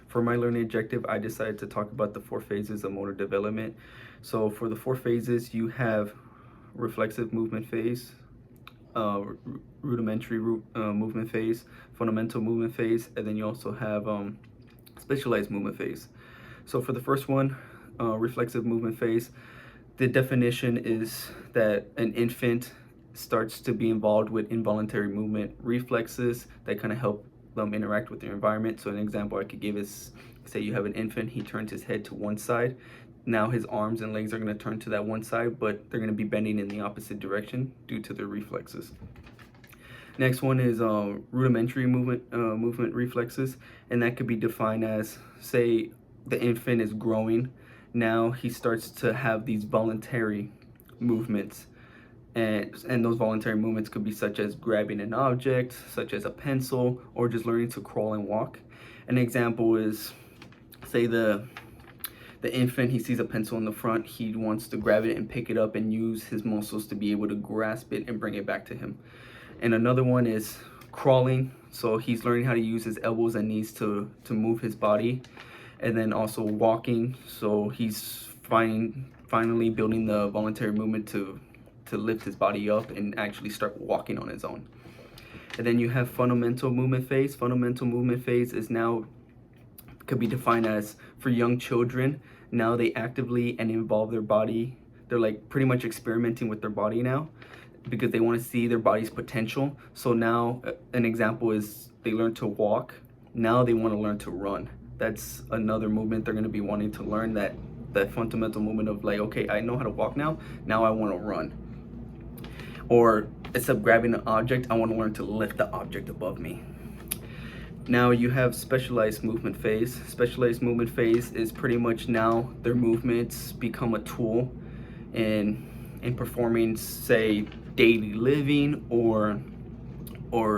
For my learning objective, I decided to talk about the 4 phases of motor development. So for the 4 phases, you have reflexive movement phase, rudimentary movement phase, fundamental movement phase, and then you also have specialized movement phase. So for the first one, reflexive movement phase, the definition is that an infant starts to be involved with involuntary movement reflexes that kind of help them interact with their environment. So an example I could give is, say you have an infant, he turns his head to one side. Now his arms and legs are going to turn to that one side, but they're going to be bending in the opposite direction due to their reflexes. Next one is rudimentary movement reflexes, and that could be defined as, say, the infant is growing. Now he starts to have these voluntary movements, and those voluntary movements could be such as grabbing an object, such as a pencil, or just learning to crawl and walk. An example is, say the infant, he sees a pencil in the front, he wants to grab it and pick it up and use his muscles to be able to grasp it and bring it back to him. And another one is crawling, so he's learning how to use his elbows and knees to move his body. And then also walking, so he's finally building the voluntary movement to lift his body up and actually start walking on his own. And then you have fundamental movement phase. Fundamental movement phase is now could be defined as, for young children, now they actively and involve their body. They're like pretty much experimenting with their body now because they want to see their body's potential. So now an example is they learn to walk. Now they want to learn to run. That's another movement they're going to be wanting to learn, that fundamental movement of like, okay, I know how to walk now I want to run. Or instead of grabbing an object, I want to learn to lift the object above me. Now you have specialized movement phase. Specialized movement phase is pretty much now their movements become a tool in performing, say, daily living or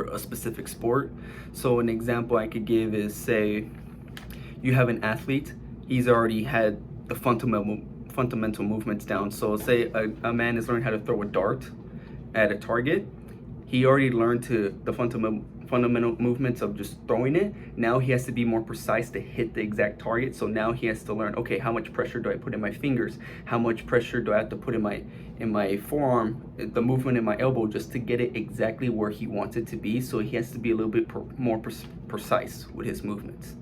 a specific sport. So an example I could give is, say you have an athlete, he's already had the fundamental movements down. So say a man is learning how to throw a dart at a target. He already learned the fundamental movements of just throwing it. Now he has to be more precise to hit the exact target. So now he has to learn, okay, how much pressure do I put in my fingers? How much pressure do I have to put in my forearm, the movement in my elbow, just to get it exactly where he wants it to be? So he has to be a little bit more precise with his movements.